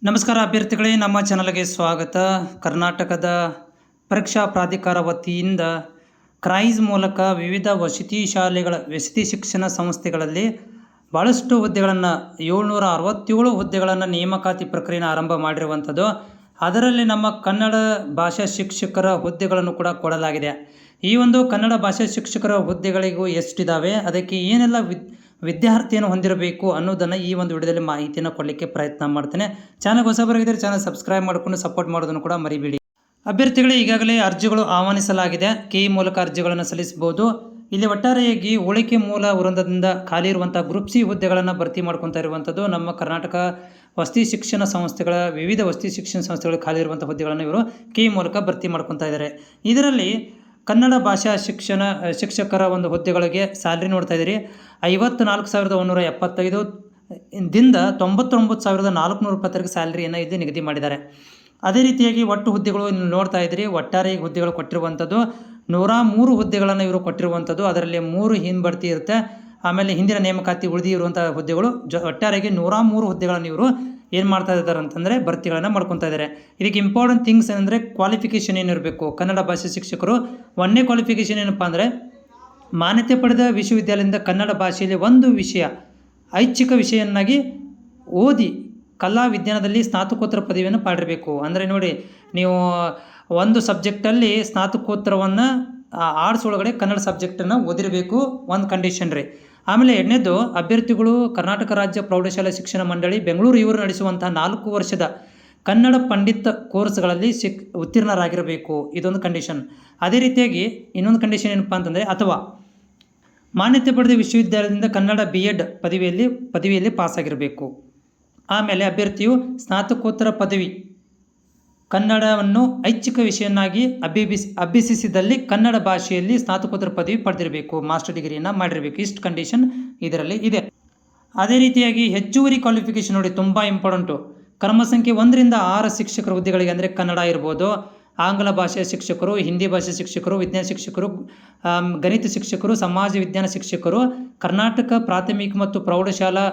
ನಮಸ್ಕಾರ ಅಭ್ಯರ್ಥಿಗಳೇ, ನಮ್ಮ ಚಾನಲ್ಗೆ ಸ್ವಾಗತ. ಕರ್ನಾಟಕದ ಪರೀಕ್ಷಾ ಪ್ರಾಧಿಕಾರ ವತಿಯಿಂದ ಕ್ರೈಸ್ ಮೂಲಕ ವಿವಿಧ ವಸತಿ ಶಿಕ್ಷಣ ಸಂಸ್ಥೆಗಳಲ್ಲಿ ಭಾಳಷ್ಟು ಹುದ್ದೆಗಳನ್ನು 767 ಹುದ್ದೆಗಳನ್ನು ನೇಮಕಾತಿ ಪ್ರಕ್ರಿಯೆಯನ್ನು ಆರಂಭ ಮಾಡಿರುವಂಥದ್ದು. ಅದರಲ್ಲಿ ನಮ್ಮ ಕನ್ನಡ ಭಾಷಾ ಶಿಕ್ಷಕರ ಹುದ್ದೆಗಳನ್ನು ಕೂಡ ಕೊಡಲಾಗಿದೆ. ಈ ಒಂದು ಕನ್ನಡ ಭಾಷಾ ಶಿಕ್ಷಕರ ಹುದ್ದೆಗಳಿಗೂ ಎಷ್ಟಿದ್ದಾವೆ, ಅದಕ್ಕೆ ಏನೆಲ್ಲ ವಿದ್ಯಾರ್ಥಿಯನ್ನು ಹೊಂದಿರಬೇಕು ಅನ್ನೋದನ್ನು ಈ ಒಂದು ವಿಡಿಯೋದಲ್ಲಿ ಮಾಹಿತಿಯನ್ನು ಕೊಡಲಿಕ್ಕೆ ಪ್ರಯತ್ನ ಮಾಡ್ತೇನೆ. ಚಾನಲ್ ಹೊಸಬರಾಗಿದ್ದರೆ ಚಾನಲ್ ಸಬ್ಸ್ಕ್ರೈಬ್ ಮಾಡಿಕೊಂಡು ಸಪೋರ್ಟ್ ಮಾಡೋದನ್ನು ಕೂಡ ಮರಿಬೇಡಿ. ಅಭ್ಯರ್ಥಿಗಳು ಈಗಾಗಲೇ ಅರ್ಜಿಗಳು ಆಹ್ವಾನಿಸಲಾಗಿದೆ. ಕೆಇ ಮೂಲಕ ಅರ್ಜಿಗಳನ್ನು ಸಲ್ಲಿಸಬಹುದು. ಇಲ್ಲಿ ಒಟ್ಟಾರೆಯಾಗಿ ಉಳಿಕೆ ಮೂಲ ವೃಂದದಿಂದ ಖಾಲಿ ಇರುವಂಥ ಗ್ರೂಪ್ ಸಿ ಹುದ್ದೆಗಳನ್ನು ಭರ್ತಿ ಮಾಡ್ಕೊತಾ ಇರುವಂಥದ್ದು ನಮ್ಮ ಕರ್ನಾಟಕ ವಸತಿ ಶಿಕ್ಷಣ ಸಂಸ್ಥೆಗಳ ವಿವಿಧ ವಸತಿ ಶಿಕ್ಷಣ ಸಂಸ್ಥೆಗಳು ಖಾಲಿ ಇರುವಂಥ ಹುದ್ದೆಗಳನ್ನು ಇವರು ಕೆಇ ಮೂಲಕ ಭರ್ತಿ ಮಾಡ್ಕೊತಾ ಇದ್ದಾರೆ. ಇದರಲ್ಲಿ ಕನ್ನಡ ಭಾಷಾ ಶಿಕ್ಷಕರ ಒಂದು ಹುದ್ದೆಗಳಿಗೆ ಸ್ಯಾಲ್ರಿ ನೋಡ್ತಾ ಇದ್ದೀರಿ. 54,175 ದಿಂದ 99,420 ಸ್ಯಾಲ್ರಿಯನ್ನು ಇಲ್ಲಿ ನಿಗದಿ ಮಾಡಿದ್ದಾರೆ. ಅದೇ ರೀತಿಯಾಗಿ ಒಟ್ಟು ಹುದ್ದೆಗಳು ನೋಡ್ತಾ ಇದ್ದೀರಿ. ಒಟ್ಟಾರೆ ಹುದ್ದೆಗಳು ಕೊಟ್ಟಿರುವಂಥದ್ದು 103 ಹುದ್ದೆಗಳನ್ನು ಇವರು ಕೊಟ್ಟಿರುವಂಥದ್ದು. ಅದರಲ್ಲಿ 3 ಹಿಂಬಡ್ತಿ ಇರುತ್ತೆ. ಆಮೇಲೆ ಹಿಂದಿನ ನೇಮಕಾತಿ ಇರುವಂಥ ಹುದ್ದೆಗಳು ಒಟ್ಟಾರೆಯಾಗಿ 103 ಹುದ್ದೆಗಳನ್ನು ಇವರು ಏನು ಮಾಡ್ತಾ ಇದ್ದಾರೆ ಅಂತಂದರೆ ಭರ್ತಿಗಳನ್ನು ಮಾಡ್ಕೊತಾ ಇದ್ದಾರೆ. ಇದಕ್ಕೆ ಇಂಪಾರ್ಟೆಂಟ್ ಥಿಂಗ್ಸ್ ಏನಂದರೆ ಕ್ವಾಲಿಫಿಕೇಷನ್ ಏನಿರಬೇಕು. ಕನ್ನಡ ಭಾಷೆ ಶಿಕ್ಷಕರು ಒಂದನೇ ಕ್ವಾಲಿಫಿಕೇಷನ್ ಏನಪ್ಪ ಅಂದರೆ ಮಾನ್ಯತೆ ಪಡೆದ ವಿಶ್ವವಿದ್ಯಾಲಯದಿಂದ ಕನ್ನಡ ಭಾಷೆಯಲ್ಲಿ ಒಂದು ವಿಷಯ ಐಚ್ಛಿಕ ವಿಷಯನ್ನಾಗಿ ಓದಿ ಕಲಾ ವಿಜ್ಞಾನದಲ್ಲಿ ಸ್ನಾತಕೋತ್ತರ ಪದವಿಯನ್ನು ಪಡೆಯಬೇಕು. ಅಂದರೆ ನೋಡಿ, ನೀವು ಒಂದು ಸಬ್ಜೆಕ್ಟಲ್ಲಿ ಸ್ನಾತಕೋತ್ತರವನ್ನು ಆರ್ಟ್ಸ್ ಒಳಗಡೆ ಕನ್ನಡ ಸಬ್ಜೆಕ್ಟನ್ನು ಓದಿರಬೇಕು, ಒಂದು ಕಂಡೀಷನ್ ರೀ. ಆಮೇಲೆ ಎರಡನೇದು, ಅಭ್ಯರ್ಥಿಗಳು ಕರ್ನಾಟಕ ರಾಜ್ಯ ಪ್ರೌಢಶಾಲಾ ಶಿಕ್ಷಣ ಮಂಡಳಿ ಬೆಂಗಳೂರು ಇವರು ನಡೆಸುವಂಥ 4 ವರ್ಷದ ಕನ್ನಡ ಪಂಡಿತ ಕೋರ್ಸ್ಗಳಲ್ಲಿ ಉತ್ತೀರ್ಣರಾಗಿರಬೇಕು. ಇದೊಂದು ಕಂಡೀಷನ್. ಅದೇ ರೀತಿಯಾಗಿ ಇನ್ನೊಂದು ಕಂಡೀಷನ್ ಏನಪ್ಪ ಅಂತಂದರೆ, ಅಥವಾ ಮಾನ್ಯತೆ ಪಡೆದ ವಿಶ್ವವಿದ್ಯಾಲಯದಿಂದ ಕನ್ನಡ BEd ಪದವಿಯಲ್ಲಿ ಪಾಸಾಗಿರಬೇಕು. ಆಮೇಲೆ ಅಭ್ಯರ್ಥಿಯು ಸ್ನಾತಕೋತ್ತರ ಪದವಿ ಕನ್ನಡವನ್ನು ಐಚ್ಛಿಕ ವಿಷಯನ್ನಾಗಿ ಅಭ್ಯಸಿಸಿದಲ್ಲಿ ಕನ್ನಡ ಭಾಷೆಯಲ್ಲಿ ಸ್ನಾತಕೋತ್ತರ ಪದವಿ ಪಡೆದಿರಬೇಕು, ಮಾಸ್ಟರ್ ಡಿಗ್ರಿಯನ್ನು ಮಾಡಿರಬೇಕು. ಇಷ್ಟು ಕಂಡೀಷನ್ ಇದರಲ್ಲಿ ಇದೆ. ಅದೇ ರೀತಿಯಾಗಿ ಹೆಚ್ಚುವರಿ ಕ್ವಾಲಿಫಿಕೇಷನ್ ನೋಡಿ, ತುಂಬ ಇಂಪಾರ್ಟೆಂಟು. ಕ್ರಮ ಸಂಖ್ಯೆ 1 ರಿಂದ 6 ಶಿಕ್ಷಕರ ಹುದ್ದೆಗಳಿಗೆ, ಅಂದರೆ ಕನ್ನಡ ಇರ್ಬೋದು, ಆಂಗ್ಲ ಭಾಷೆಯ ಶಿಕ್ಷಕರು, ಹಿಂದಿ ಭಾಷೆ ಶಿಕ್ಷಕರು, ವಿಜ್ಞಾನ ಶಿಕ್ಷಕರು, ಗಣಿತ ಶಿಕ್ಷಕರು, ಸಮಾಜ ವಿಜ್ಞಾನ ಶಿಕ್ಷಕರು, ಕರ್ನಾಟಕ ಪ್ರಾಥಮಿಕ ಮತ್ತು ಪ್ರೌಢಶಾಲಾ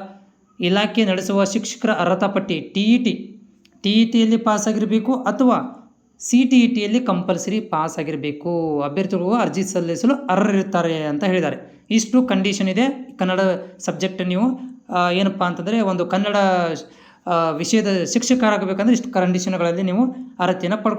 ಇಲಾಖೆ ನಡೆಸುವ ಶಿಕ್ಷಕರ ಅರ್ಹತಾ ಪಟ್ಟಿ TETಯಲ್ಲಿ ಪಾಸಾಗಿರಬೇಕು ಅಥವಾ CTETಯಲ್ಲಿ ಕಂಪಲ್ಸರಿ ಪಾಸಾಗಿರಬೇಕು. ಅಭ್ಯರ್ಥಿಗಳು ಅರ್ಜಿ ಸಲ್ಲಿಸಲು ಅರ್ಹರಿರ್ತಾರೆ ಅಂತ ಹೇಳಿದ್ದಾರೆ. ಇಷ್ಟು ಕಂಡೀಷನ್ ಇದೆ. ಕನ್ನಡ ಸಬ್ಜೆಕ್ಟ್ ನೀವು ಏನಪ್ಪ ಅಂತಂದರೆ ಒಂದು ಕನ್ನಡ ವಿಷಯದ ಶಿಕ್ಷಕರಾಗಬೇಕಂದ್ರೆ ಇಷ್ಟು ಕಂಡೀಷನ್ಗಳಲ್ಲಿ ನೀವು ಅರ್ಹತೆಯನ್ನು ಪಡ್ಕೊ